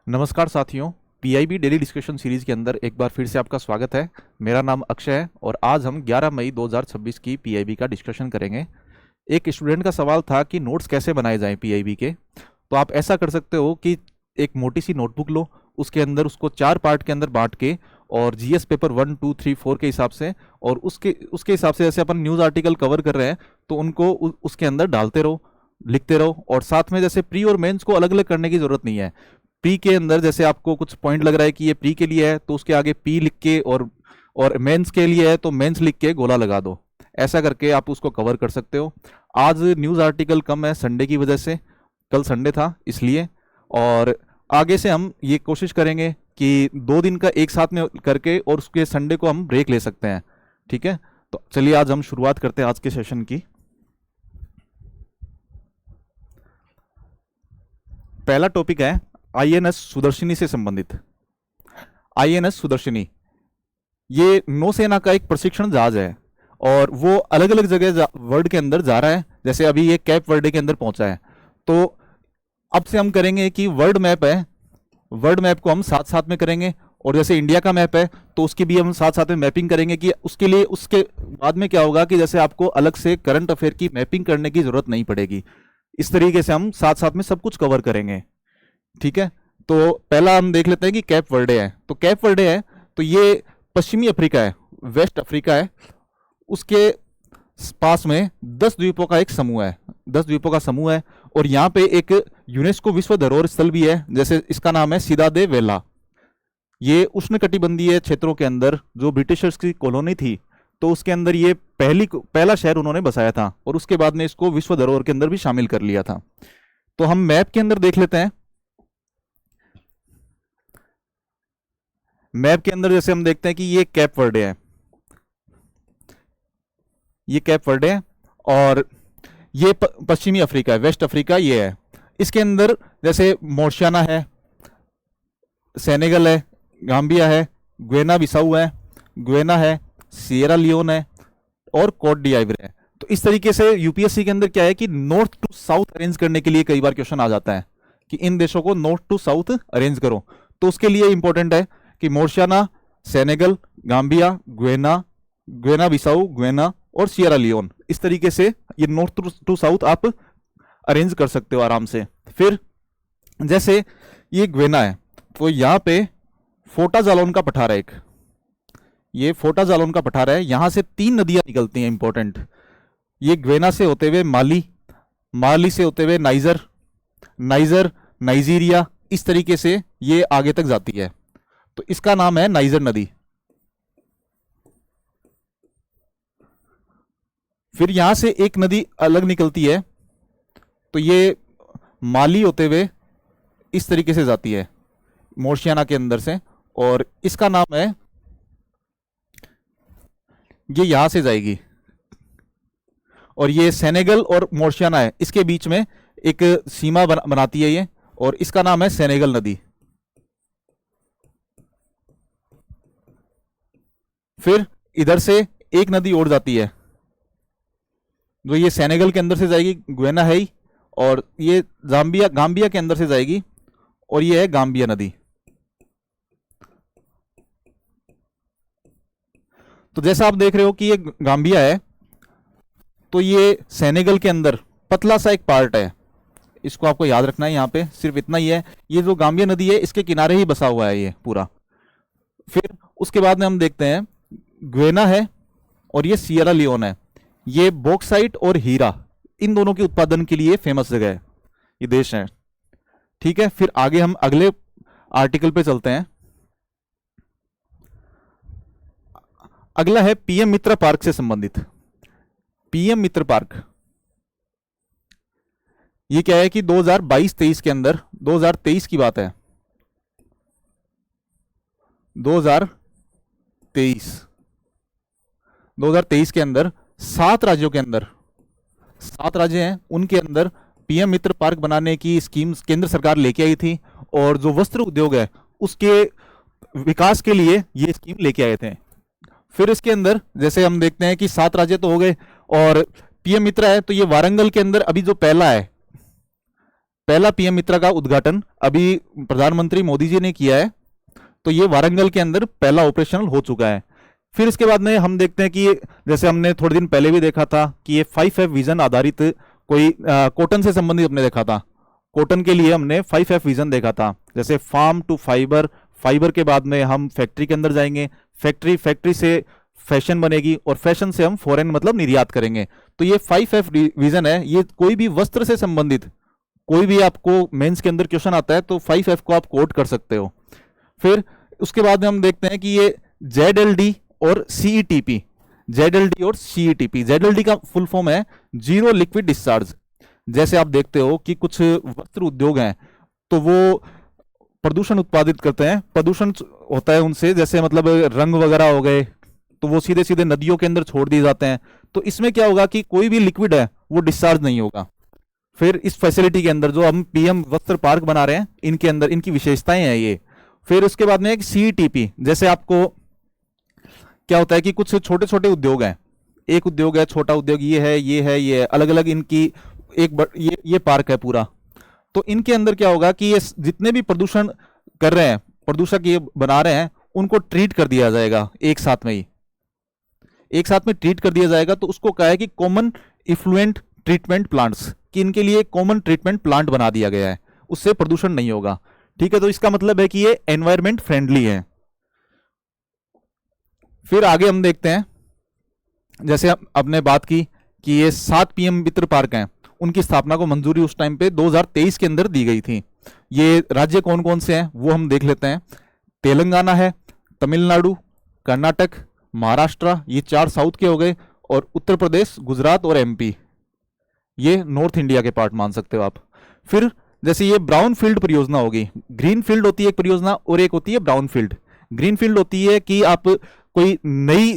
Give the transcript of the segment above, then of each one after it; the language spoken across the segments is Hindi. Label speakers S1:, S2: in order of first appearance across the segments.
S1: नमस्कार साथियों। पीआईबी डेली डिस्कशन सीरीज के अंदर एक बार फिर से आपका स्वागत है। मेरा नाम अक्षय है और आज हम 11 मई 2026 की पीआईबी का डिस्कशन करेंगे। एक स्टूडेंट का सवाल था कि नोट्स कैसे बनाए जाएं पीआईबी के। तो आप ऐसा कर सकते हो कि एक मोटी सी नोटबुक लो, उसके अंदर उसको 4 पार्ट के अंदर बांट के और जीएस पेपर 1, 2, 3, 4 के हिसाब से और उसके हिसाब से जैसे अपन न्यूज़ आर्टिकल कवर कर रहे हैं तो उनको उसके अंदर डालते रहो, लिखते रहो। और साथ में जैसे प्री और मेंस को अलग अलग करने की ज़रूरत नहीं है। प्री के अंदर जैसे आपको कुछ पॉइंट लग रहा है कि ये प्री के लिए है तो उसके आगे पी लिख के और मेंस के लिए है तो मेंस लिख के गोला लगा दो। ऐसा करके आप उसको कवर कर सकते हो। आज न्यूज़ आर्टिकल कम है संडे की वजह से, कल संडे था इसलिए। और आगे से हम ये कोशिश करेंगे कि 2 दिन का एक साथ में करके और उसके संडे को हम ब्रेक ले सकते हैं। ठीक है, तो चलिए आज हम शुरुआत करते हैं आज के सेशन की। पहला टॉपिक है आईएनएस सुदर्शनी से संबंधित। आईएनएस सुदर्शनी ये नौसेना का एक प्रशिक्षण जहाज है और वो अलग अलग जगह वर्ल्ड के अंदर जा रहा है। जैसे अभी ये कैप वर्डे के अंदर पहुंचा है। तो अब से हम करेंगे कि वर्ल्ड मैप है, वर्ल्ड मैप को हम साथ साथ में करेंगे। और जैसे इंडिया का मैप है तो उसकी भी हम साथ साथ में मैपिंग करेंगे कि उसके लिए उसके बाद में क्या होगा कि जैसे आपको अलग से करंट अफेयर की मैपिंग करने की जरूरत नहीं पड़ेगी। इस तरीके से हम साथ साथ में सब कुछ कवर करेंगे। ठीक है, तो पहला हम देख लेते हैं कि कैप वर्डे है। तो कैप वर्डे है तो ये पश्चिमी अफ्रीका है, वेस्ट अफ्रीका है। उसके पास में 10 द्वीपों का एक समूह है, 10 द्वीपों का समूह है। और यहाँ पे एक यूनेस्को विश्व धरोहर स्थल भी है, जैसे इसका नाम है सिदा दे वेला। ये उष्णकटिबंधीय क्षेत्रों के अंदर जो ब्रिटिशर्स की कॉलोनी थी तो उसके अंदर ये पहला शहर उन्होंने बसाया था और उसके बाद में इसको विश्व धरोहर के अंदर भी शामिल कर लिया था। तो हम मैप के अंदर देख लेते हैं। मैप के अंदर जैसे हम देखते हैं कि ये कैप वर्डे है, ये कैप वर्डे है और ये पश्चिमी अफ्रीका है, वेस्ट अफ्रीका ये है। इसके अंदर जैसे मोर्शियाना है, सेनेगल है, गाम्बिया है, ग्वेना बिसाऊ है, ग्वेना है, सिएरा लियोन है और कोट डिआइवर है। तो इस तरीके से यूपीएससी के अंदर क्या है कि नॉर्थ टू साउथ अरेंज करने के लिए कई बार क्वेश्चन आ जाता है कि इन देशों को नॉर्थ टू साउथ अरेंज करो। तो उसके लिए इंपॉर्टेंट है कि Mauritania, Senegal, Gambia, Guinea, Guinea Bissau, Guinea और सिएरा लियोन, इस तरीके से ये नॉर्थ टू साउथ आप अरेंज कर सकते हो आराम से। फिर जैसे ये ग्वेना है तो यहाँ पे फोटा जालोन का पठार है एक, ये फोटा जालोन का पठार है। यहां से 3 नदियां निकलती हैं इंपॉर्टेंट। ये ग्वेना से होते हुए माली, माली से होते हुए नाइजर, नाइजर नाइजीरिया, इस तरीके से ये आगे तक जाती है। तो इसका नाम है नाइजर नदी। फिर यहां से एक नदी अलग निकलती है तो ये माली होते हुए इस तरीके से जाती है मोर्शियाना के अंदर से और इसका नाम है, ये यहां से जाएगी और ये सेनेगल और मोर्शियाना है, इसके बीच में एक सीमा बनाती है ये और इसका नाम है सेनेगल नदी। फिर इधर से एक नदी और जाती है जो ये सेनेगल के अंदर से जाएगी, ग्वेना है ही, और ये गाम्बिया के अंदर से जाएगी और ये है गाम्बिया नदी। तो जैसा आप देख रहे हो कि ये गाम्बिया है तो ये सेनेगल के अंदर पतला सा एक पार्ट है, इसको आपको याद रखना है। यहाँ पे सिर्फ इतना ही है, ये जो गाम्बिया नदी है इसके किनारे ही बसा हुआ है ये पूरा। फिर उसके बाद में हम देखते हैं ग्वेना है और ये सिएरा लियोन है। ये बॉक्साइट और हीरा, इन दोनों के उत्पादन के लिए फेमस जगह है, ये देश है। ठीक है, फिर आगे हम अगले आर्टिकल पे चलते हैं। अगला है पीएम मित्र पार्क से संबंधित। पीएम मित्र पार्क ये क्या है कि 2022-23 के अंदर, 2023 की बात है, 2023 के अंदर 7 राज्यों के अंदर, 7 राज्य हैं उनके अंदर पीएम मित्र पार्क बनाने की स्कीम केंद्र सरकार लेके आई थी और जो वस्त्र उद्योग है उसके विकास के लिए ये स्कीम लेके आए थे। फिर इसके अंदर जैसे हम देखते हैं कि 7 राज्य तो हो गए और पीएम मित्र है तो ये वारंगल के अंदर अभी जो पहला है, पहला पीएम मित्रा का उद्घाटन अभी प्रधानमंत्री मोदी जी ने किया है, तो ये वारंगल के अंदर पहला ऑपरेशनल हो चुका है। फिर इसके बाद में हम देखते हैं कि जैसे हमने थोड़े दिन पहले भी देखा था कि ये 5F विजन आधारित कोई कॉटन से संबंधित हमने देखा था। कॉटन के लिए हमने 5F विजन देखा था, जैसे फार्म टू फाइबर, फाइबर के बाद में हम फैक्ट्री के अंदर जाएंगे, फैक्ट्री से फैशन बनेगी, और फैशन से हम फॉरेन मतलब निर्यात करेंगे। तो ये 5F विजन है। ये कोई भी वस्त्र से संबंधित कोई भी आपको मेंस के अंदर क्वेश्चन आता है तो 5F को आप कोट कर सकते हो। फिर उसके बाद में हम देखते हैं कि ये ZLD और CETP, ZLD और CETP, ZLD का फुल फॉर्म है जीरो लिक्विड डिस्चार्ज। जैसे आप देखते हो कि कुछ वस्त्र उद्योग हैं तो वो प्रदूषण उत्पादित करते हैं, प्रदूषण होता है उनसे, जैसे मतलब रंग वगैरह हो गए तो वो सीधे सीधे नदियों के अंदर छोड़ दिए जाते हैं। तो इसमें क्या होगा कि कोई भी लिक्विड है वो डिस्चार्ज नहीं होगा। फिर इस फैसिलिटी के अंदर जो हम पीएम वस्त्र पार्क बना रहे हैं, इनके अंदर इनकी विशेषताएं हैं ये। फिर उसके बाद में एक CETP, जैसे आपको क्या होता है कि कुछ छोटे छोटे उद्योग हैं, एक उद्योग है, छोटा उद्योग ये है, ये है, ये है, अलग अलग इनकी ये पार्क है पूरा। तो इनके अंदर क्या होगा कि ये जितने भी प्रदूषण कर रहे हैं, प्रदूषक ये बना रहे हैं, उनको ट्रीट कर दिया जाएगा एक साथ में ही, एक साथ में ट्रीट कर दिया जाएगा। तो उसको कहा है कि कॉमन इफ्लुएंट ट्रीटमेंट प्लांट्स, कि इनके लिए कॉमन ट्रीटमेंट प्लांट बना दिया गया है, उससे प्रदूषण नहीं होगा। ठीक है, तो इसका मतलब है कि ये एनवायरमेंट फ्रेंडली है। फिर आगे हम देखते हैं, जैसे आपने बात की कि ये 7 पीएम मित्र पार्क हैं, उनकी स्थापना को मंजूरी उस टाइम पे 2023 के अंदर दी गई थी। ये राज्य कौन कौन से हैं वो हम देख लेते हैं। तेलंगाना है, तमिलनाडु, कर्नाटक, महाराष्ट्र, ये 4 साउथ के हो गए, और उत्तर प्रदेश, गुजरात और MP, ये नॉर्थ इंडिया के पार्ट मान सकते हो आप। फिर जैसे ये ब्राउन फील्ड परियोजना होगी, ग्रीन फील्ड होती है एक परियोजना और एक होती है ब्राउन फील्ड। ग्रीन फील्ड होती है कि आप कोई नई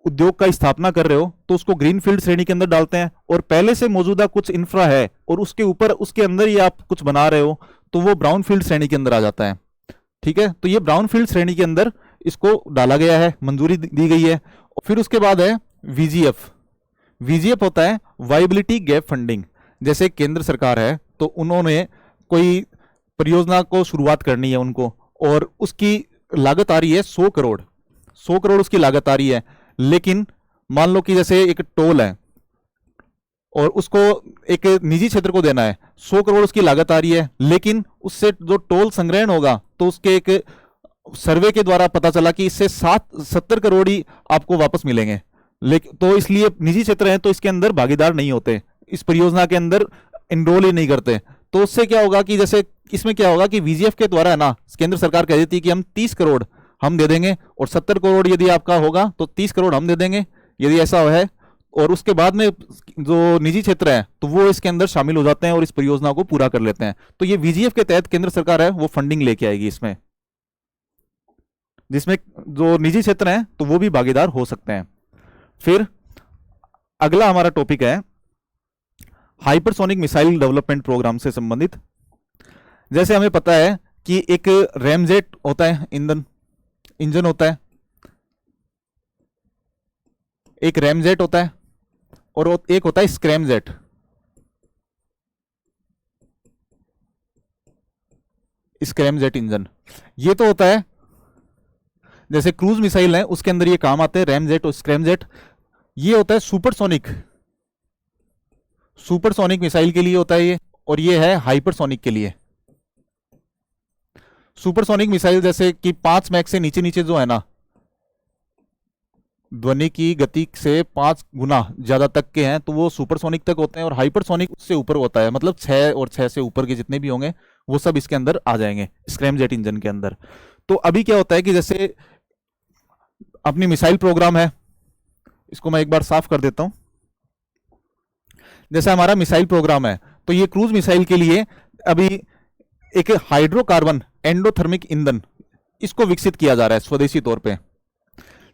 S1: उद्योग का स्थापना कर रहे हो तो उसको ग्रीन फील्ड श्रेणी के अंदर डालते हैं, और पहले से मौजूदा कुछ इंफ्रा है और उसके ऊपर उसके अंदर ही आप कुछ बना रहे हो तो वो ब्राउन फील्ड श्रेणी के अंदर आ जाता है। ठीक है, तो ये ब्राउन फील्ड श्रेणी के अंदर इसको डाला गया है, मंजूरी दी गई है। फिर उसके बाद है VGF होता है वाइबिलिटी गैप फंडिंग। जैसे केंद्र सरकार है तो उन्होंने कोई परियोजना को शुरुआत करनी है उनको, और उसकी लागत आ रही है 100 करोड़, 100 करोड़ उसकी लागत आ रही है। लेकिन मान लो कि जैसे एक टोल है और उसको एक निजी क्षेत्र को देना है, 100 करोड़ उसकी लागत आ रही है, लेकिन उससे जो टोल संग्रहण होगा तो उसके एक सर्वे के द्वारा पता चला कि इससे 70 करोड़ ही आपको वापस मिलेंगे। लेकिन तो इसलिए निजी क्षेत्र है तो इसके अंदर भागीदार नहीं होते, इस परियोजना के अंदर इनरोल ही नहीं करते। तो उससे क्या होगा कि जैसे इसमें क्या होगा कि VGF के द्वारा है ना, केंद्र सरकार कह देती है कि हम 30 करोड़ हम दे देंगे, और 70 करोड़ यदि आपका होगा तो 30 करोड़ हम दे देंगे, यदि ऐसा है। और उसके बाद में जो निजी क्षेत्र है तो वो इसके अंदर शामिल हो जाते हैं और इस परियोजना को पूरा कर लेते हैं। तो ये VGF के तहत केंद्र सरकार है वो फंडिंग लेके आएगी इसमें, जिसमें जो निजी क्षेत्र हैं तो वो भी भागीदार हो सकते हैं। फिर अगला हमारा टॉपिक है हाइपरसोनिक मिसाइल डेवलपमेंट प्रोग्राम से संबंधित। जैसे हमें पता है कि एक रैमजेट होता है, इंजन होता है, एक रैमजेट होता है और एक होता है स्क्रैमजेट। स्क्रैमजेट इंजन ये तो होता है, जैसे क्रूज मिसाइल है उसके अंदर ये काम आते हैं रैमजेट और स्क्रैमजेट। ये होता है सुपरसोनिक मिसाइल के लिए होता है ये, और ये है हाइपरसोनिक के लिए। सुपरसोनिक मिसाइल जैसे कि 5 मैक से नीचे नीचे जो है ना, ध्वनि की गति से 5 गुना ज्यादा तक के हैं तो वो सुपरसोनिक तक होते हैं, और हाइपरसोनिक उससे ऊपर होता है, मतलब 6 और 6 से ऊपर के जितने भी होंगे वो सब इसके अंदर आ जाएंगे स्क्रैमजेट इंजन के अंदर। तो अभी क्या होता है कि जैसे अपनी मिसाइल प्रोग्राम है, इसको मैं एक बार साफ कर देता हूं। जैसे हमारा मिसाइल प्रोग्राम है तो ये क्रूज मिसाइल के लिए अभी एक हाइड्रोकार्बन एंडोथर्मिक ईंधन इसको विकसित किया जा रहा है स्वदेशी तौर पे।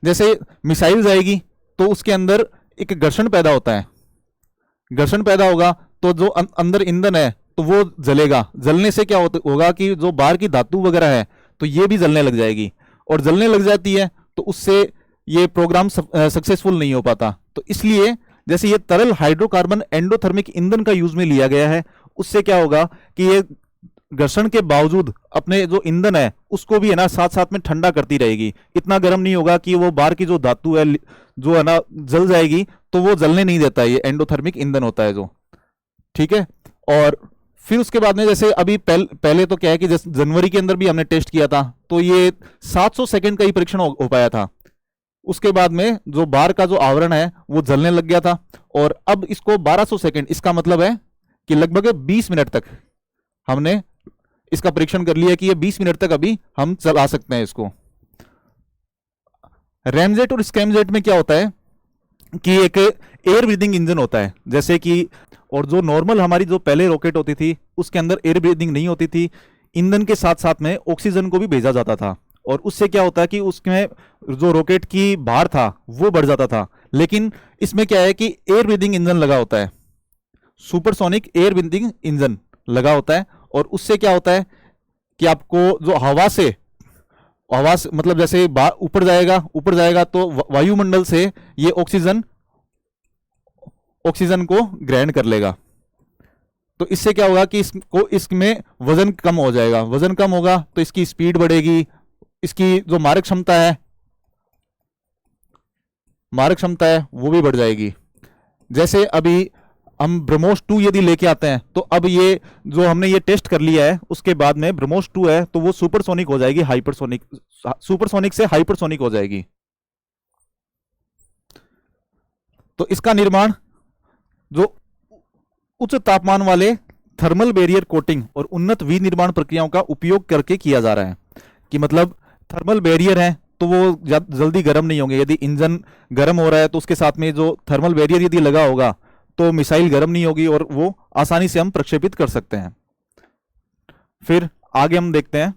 S1: जैसे मिसाइल जाएगी तो उसके अंदर एक घर्षण पैदा होता है, घर्षण पैदा होगा तो जो अंदर ईंधन है तो वो जलेगा, जलने से क्या होगा कि जो बाहर की धातु वगैरह है तो ये भी जलने लग जाएगी, और जलने लग जाती है तो उससे ये प्रोग्राम सक्सेसफुल नहीं हो पाता। तो इसलिए जैसे ये तरल हाइड्रोकार्बन एंडोथर्मिक ईंधन का यूज में लिया गया है, उससे क्या होगा कि ये घर्षण के बावजूद अपने जो ईंधन है उसको भी है ना साथ साथ में ठंडा करती रहेगी। इतना गर्म नहीं होगा कि वो बाहर की जो धातु है जो है ना जल जाएगी, तो वो जलने नहीं देता है, ये एंडोथर्मिक ईंधन होता है जो। ठीक है। और फिर उसके बाद में जैसे अभी पहले तो क्या है कि जैसे जनवरी के अंदर भी हमने टेस्ट किया था, तो ये 700 सेकंड का ही परीक्षण हो पाया था। उसके बाद में जो बाहर का जो आवरण है वो जलने लग गया था, और अब इसको 1200 सेकंड, इसका मतलब है कि लगभग 20 मिनट तक हमने इसका परीक्षण कर लिया कि ये 20 मिनट तक अभी हम चला सकते हैं इसको। रैमजेट और स्कैमजेट में क्या होता है कि एक एयर ब्रीदिंग इंजन होता है, जैसे कि, और जो नॉर्मल हमारी जो पहले रॉकेट होती थी उसके अंदर एयर ब्रीदिंग नहीं होती थी, ईंधन के साथ साथ में ऑक्सीजन को भी भेजा जाता था, और उससे क्या होता है कि उसमें जो रॉकेट की भार था वो बढ़ जाता था। लेकिन इसमें क्या है कि एयर ब्रीदिंग इंजन लगा होता है, सुपरसोनिक एयर ब्रीदिंग इंजन लगा होता है, और उससे क्या होता है कि आपको जो हवा से मतलब जैसे ऊपर जाएगा तो वायुमंडल से ये ऑक्सीजन को ग्रहण कर लेगा। तो इससे क्या होगा कि इसमें वजन कम हो जाएगा, वजन कम होगा तो इसकी स्पीड बढ़ेगी, इसकी जो मारक क्षमता है वो भी बढ़ जाएगी। जैसे अभी हम ब्रह्मोस 2 यदि लेके आते हैं, तो अब ये जो हमने ये टेस्ट कर लिया है उसके बाद में ब्रह्मोस 2 है तो वो सुपरसोनिक हो जाएगी, सुपरसोनिक से हाइपरसोनिक हो जाएगी। तो इसका निर्माण जो उच्च तापमान वाले थर्मल बैरियर कोटिंग और उन्नत विनिर्माण प्रक्रियाओं का उपयोग करके किया जा रहा है। कि मतलब थर्मल बैरियर है तो वो जल्दी गर्म नहीं होंगे, यदि इंजन गर्म हो रहा है तो उसके साथ में जो थर्मल बैरियर यदि लगा होगा तो मिसाइल गर्म नहीं होगी और वो आसानी से हम प्रक्षेपित कर सकते हैं। फिर आगे हम देखते हैं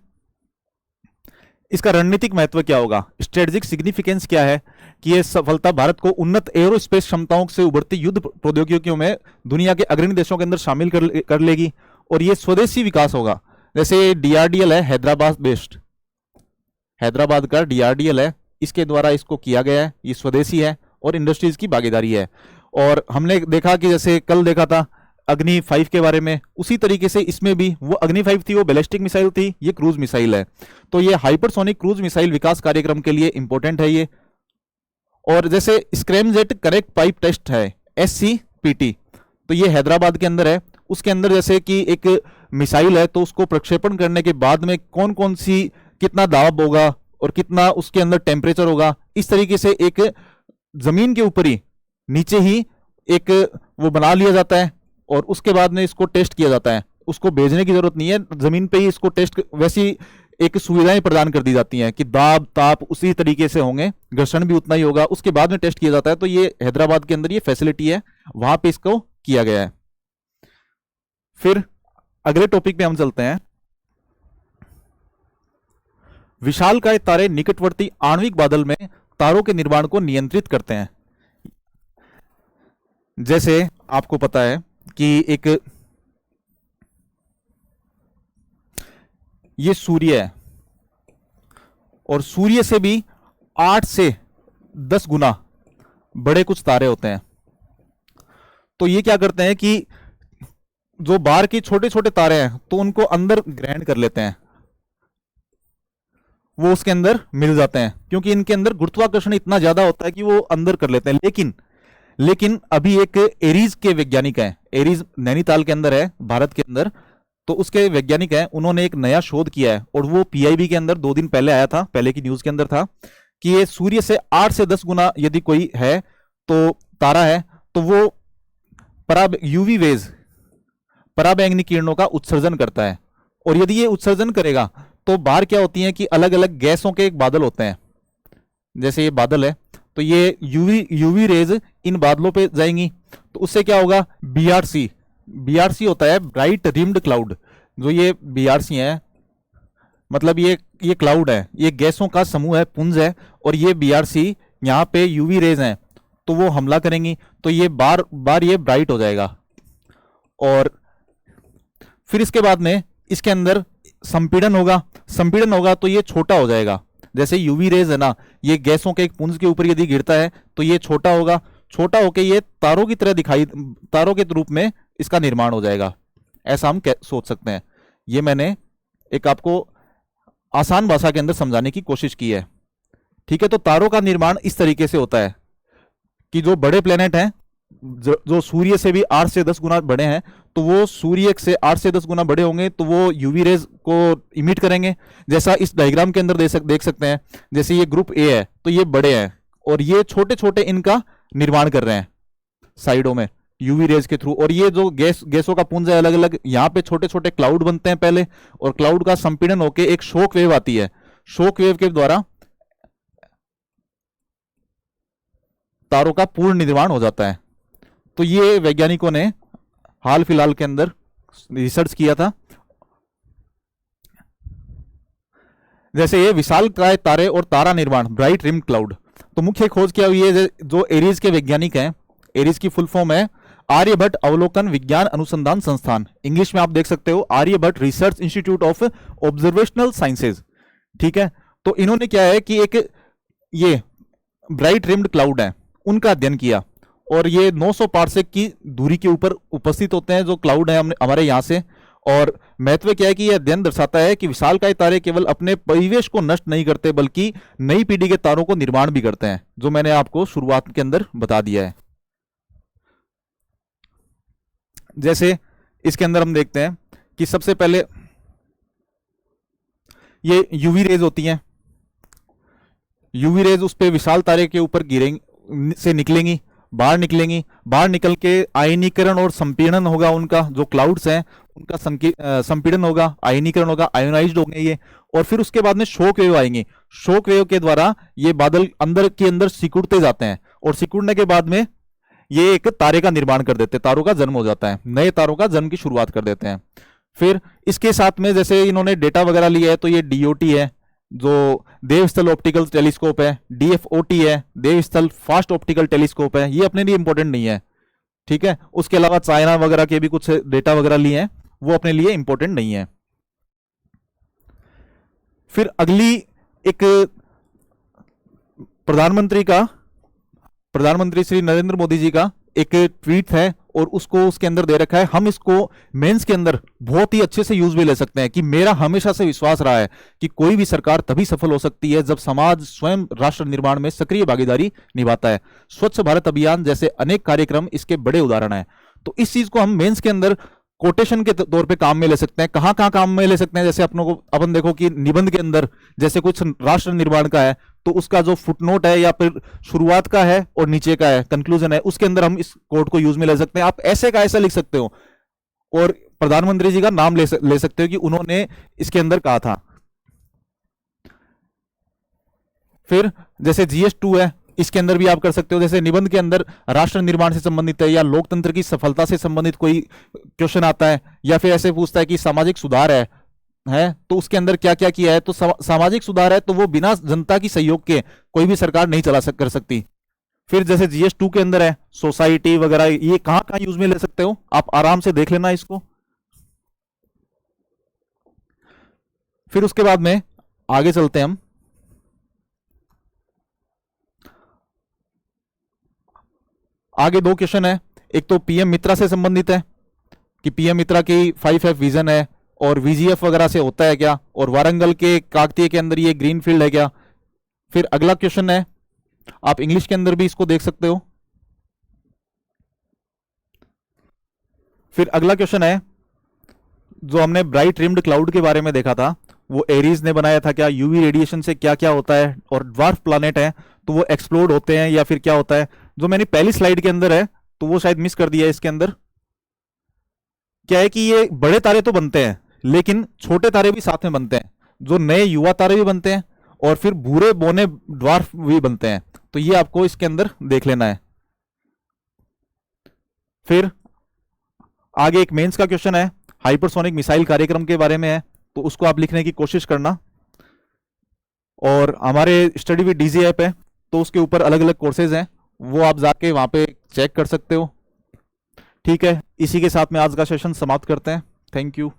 S1: इसका रणनीतिक महत्व क्या होगा, स्ट्रेटेजिक सिग्निफिकेंस क्या है, कि यह सफलता भारत को उन्नत एरोस्पेस क्षमताओं से उभरती युद्ध प्रौद्योगिकियों में दुनिया के अग्रणी देशों के अंदर शामिल कर लेगी, और यह स्वदेशी विकास होगा। जैसे डीआरडीएल है हैदराबाद बेस्ड, हैदराबाद का डीआरडीएल है, इसके द्वारा इसको किया गया है, ये स्वदेशी है और इंडस्ट्रीज की भागीदारी है। और हमने देखा कि जैसे कल देखा था अग्नि 5 के बारे में, उसी तरीके से इसमें भी वो अग्नि 5 थी, वो बैलिस्टिक मिसाइल थी, ये क्रूज मिसाइल है। तो ये हाइपरसोनिक क्रूज मिसाइल विकास कार्यक्रम के लिए इंपॉर्टेंट है ये। और जैसे स्क्रैमजेट करेक्ट पाइप टेस्ट है SCPT, तो ये हैदराबाद के अंदर है। उसके अंदर जैसे कि एक मिसाइल है तो उसको प्रक्षेपण करने के बाद में कौन कौन सी कितना दाब होगा और कितना उसके अंदर टेम्परेचर होगा, इस तरीके से एक जमीन के ऊपर ही नीचे ही एक वो बना लिया जाता है और उसके बाद में इसको टेस्ट किया जाता है। उसको भेजने की जरूरत नहीं है, जमीन पे ही इसको टेस्ट, वैसी एक सुविधाएं प्रदान कर दी जाती हैं कि दाब ताप उसी तरीके से होंगे, घर्षण भी उतना ही होगा, उसके बाद में टेस्ट किया जाता है। तो ये हैदराबाद के अंदर ये फैसिलिटी है, वहां पे इसको किया गया है। फिर अगले टॉपिक पे हम चलते हैं। विशालकाय तारे निकटवर्ती आणविक बादल में तारों के निर्माण को नियंत्रित करते हैं। जैसे आपको पता है कि एक ये सूर्य है और सूर्य से भी 8 से 10 गुना बड़े कुछ तारे होते हैं। तो ये क्या करते हैं कि जो बाहर के छोटे छोटे तारे हैं तो उनको अंदर ग्रहण कर लेते हैं, वो उसके अंदर मिल जाते हैं, क्योंकि इनके अंदर गुरुत्वाकर्षण इतना ज्यादा होता है कि वो अंदर कर लेते हैं। लेकिन अभी एक एरीज के वैज्ञानिक हैं, एरीज नैनीताल के अंदर है भारत के अंदर, तो उसके वैज्ञानिक हैं, उन्होंने एक नया शोध किया है और वो पीआईबी के अंदर 2 दिन पहले आया था, पहले की न्यूज के अंदर था कि ये सूर्य से 8 से 10 गुना यदि कोई है तो तारा है तो वो यूवी वेज पराबैंगनी किरणों का उत्सर्जन करता है। और यदि ये उत्सर्जन करेगा तो बाहर क्या होती है कि अलग अलग गैसों के एक बादल होते हैं, जैसे ये बादल है तो ये यूवी रेज इन बादलों पे जाएंगी, तो उससे क्या होगा, बीआरसी होता है ब्राइट रिम्ड क्लाउड। जो ये बीआरसी है मतलब ये क्लाउड है, ये गैसों का समूह है, पुंज है, और ये बीआरसी यहाँ पे यूवी रेज हैं तो वो हमला करेंगी, तो ये बार बार ये ब्राइट हो जाएगा। और फिर इसके बाद में इसके अंदर संपीड़न होगा तो ये छोटा हो जाएगा। जैसे यूवी रेज है ना, ये गैसों के एक पुंज के ऊपर यदि गिरता है तो ये छोटा होगा, छोटा होके ये तारों की तरह तारों के रूप में इसका निर्माण हो जाएगा, ऐसा हम सोच सकते हैं। ये मैंने एक आपको आसान भाषा के अंदर समझाने की कोशिश की है। ठीक है, तो तारों का निर्माण इस तरीके से होता है कि जो बड़े प्लेनेट हैं, जो सूर्य से भी 8 से 10 गुना बड़े हैं, तो वो सूर्य से 8 से 10 गुना बड़े होंगे तो वो यूवी रेज को इमिट करेंगे। जैसा इस डायग्राम के अंदर देख सकते हैं, जैसे ये ग्रुप ए है तो ये बड़े हैं और ये छोटे छोटे इनका निर्माण कर रहे हैं साइडों में यूवी रेज के थ्रू। और ये जो गैसों का पुंज है अलग अलग, यहाँ पे छोटे छोटे क्लाउड बनते हैं पहले, और क्लाउड का संपीड़न होकर एक शोक वेव आती है। शोक वेव के द्वारा तारों का पूर्ण निर्माण हो जाता है। तो ये वैज्ञानिकों ने हाल फिलहाल के अंदर रिसर्च किया था। जैसे ये विशालकाय तारे और तारा निर्माण, ब्राइट रिम क्लाउड, तो मुख्य खोज क्या हुई है? जो एरीज के वैज्ञानिक हैं, एरीज की फुल फॉर्म है आर्यभट्ट अवलोकन विज्ञान अनुसंधान संस्थान, इंग्लिश में आप देख सकते हो Aryabhatta Research Institute of Observational Sciences. ठीक है, तो इन्होंने क्या है कि एक ये ब्राइट रिम्ड क्लाउड है उनका अध्ययन किया, और ये 900 पार्सेक की दूरी के ऊपर उपस्थित होते हैं जो क्लाउड है हमारे यहाँ से। और महत्व क्या है कि यह अध्ययन दर्शाता है कि विशालकाय तारे केवल अपने परिवेश को नष्ट नहीं करते बल्कि नई पीढ़ी के तारों को निर्माण भी करते हैं, जो मैंने आपको शुरुआत के अंदर बता दिया है। जैसे इसके अंदर हम देखते हैं कि सबसे पहले ये यूवी रेज होती हैं। यूवी रेज उस पे विशाल तारे के ऊपर गिरेंगी से निकलेंगी, बाहर निकलेंगी, बाहर निकल के आयनीकरण और संपीड़न होगा उनका, जो क्लाउड्स हैं उनका संपीड़न होगा, आयनीकरण होगा, आयोनाइज्ड होंगे ये, और फिर उसके बाद में शोक वेव आएंगे। शोक वेव के द्वारा ये बादल अंदर के अंदर सिकुड़ते जाते हैं, और सिकुड़ने के बाद में ये एक तारे का निर्माण कर देते हैं, तारों का जन्म हो जाता है, नए तारों का जन्म की शुरुआत कर देते हैं। फिर इसके साथ में जैसे इन्होंने डेटा वगैरह लिया है, तो ये डीओटी है जो देवस्थल ऑप्टिकल टेलीस्कोप है, डीएफओटी है देवस्थल फास्ट ऑप्टिकल टेलीस्कोप है, ये अपने लिए इंपॉर्टेंट नहीं है। ठीक है, उसके अलावा चाइना वगैरह के भी कुछ डेटा वगैरह लिए हैं, वो अपने लिए इंपॉर्टेंट नहीं है। फिर अगली एक प्रधानमंत्री श्री नरेंद्र मोदी जी का एक ट्वीट है, और उसको उसके अंदर दे रखा है, हम इसको मेंस के अंदर बहुत ही अच्छे से यूज भी ले सकते हैं, कि मेरा हमेशा से विश्वास रहा है कि कोई भी सरकार तभी सफल हो सकती है जब समाज स्वयं राष्ट्र निर्माण में सक्रिय भागीदारी निभाता है। स्वच्छ भारत अभियान जैसे अनेक कार्यक्रम इसके बड़े उदाहरण हैं। तो इस चीज को हम मेंस के अंदर कोटेशन के तौर पे काम में ले सकते हैं। कहां कहां काम में ले सकते हैं? जैसे अपन देखो कि निबंध के अंदर जैसे कुछ राष्ट्र निर्माण का है, तो उसका जो फुटनोट है या फिर शुरुआत का है और नीचे का है कंक्लूजन है, उसके अंदर हम इस कोड को यूज में ले सकते हैं। आप ऐसे का ऐसा लिख सकते हो और प्रधानमंत्री जी का नाम ले सकते हो कि उन्होंने इसके अंदर कहा था। फिर जैसे GS2 है, इसके अंदर भी आप कर सकते हो। जैसे निबंध के अंदर राष्ट्र निर्माण से संबंधित है या लोकतंत्र की सफलता से संबंधित कोई क्वेश्चन आता है, या फिर ऐसे पूछता है कि सामाजिक सुधार है तो उसके अंदर क्या क्या किया है, तो सामाजिक सुधार है तो वो बिना जनता की सहयोग के कोई भी सरकार नहीं कर सकती। फिर जैसे GS2 के अंदर है सोसाइटी वगैरह, ये कहां कहां यूज में ले सकते हो, आप आराम से देख लेना इसको। फिर उसके बाद में आगे चलते हैं हम। आगे 2 क्वेश्चन है, एक तो PM मित्रा से संबंधित है कि PM मित्रा की 5F विजन है और VGF वगैरह से होता है क्या, और वारंगल के काकतीय के अंदर ये ग्रीन फील्ड है क्या। फिर अगला क्वेश्चन है, आप इंग्लिश के अंदर भी इसको देख सकते हो। फिर अगला क्वेश्चन है, जो हमने ब्राइट रिम्ड क्लाउड के बारे में देखा था, वो एरीज ने बनाया था क्या, यूवी रेडिएशन से क्या क्या होता है, और ड्वार्फ प्लैनेट है तो वो एक्सप्लोड होते हैं या फिर क्या होता है। जो मैंने पहली स्लाइड के अंदर है तो वो शायद मिस कर दिया है। इसके अंदर क्या है कि ये बड़े तारे तो बनते हैं लेकिन छोटे तारे भी साथ में बनते हैं, जो नए युवा तारे भी बनते हैं, और फिर भूरे बोने ड्वार्फ भी बनते हैं। तो ये आपको इसके अंदर देख लेना है। फिर आगे एक मेंस का क्वेश्चन है, हाइपरसोनिक मिसाइल कार्यक्रम के बारे में है, तो उसको आप लिखने की कोशिश करना। और हमारे स्टडी विद डीजी ऐप है, तो उसके ऊपर अलग अलग कोर्सेज हैं, वो आप जाके वहां पे चेक कर सकते हो। ठीक है, इसी के साथ में आज का सेशन समाप्त करते हैं। Thank you.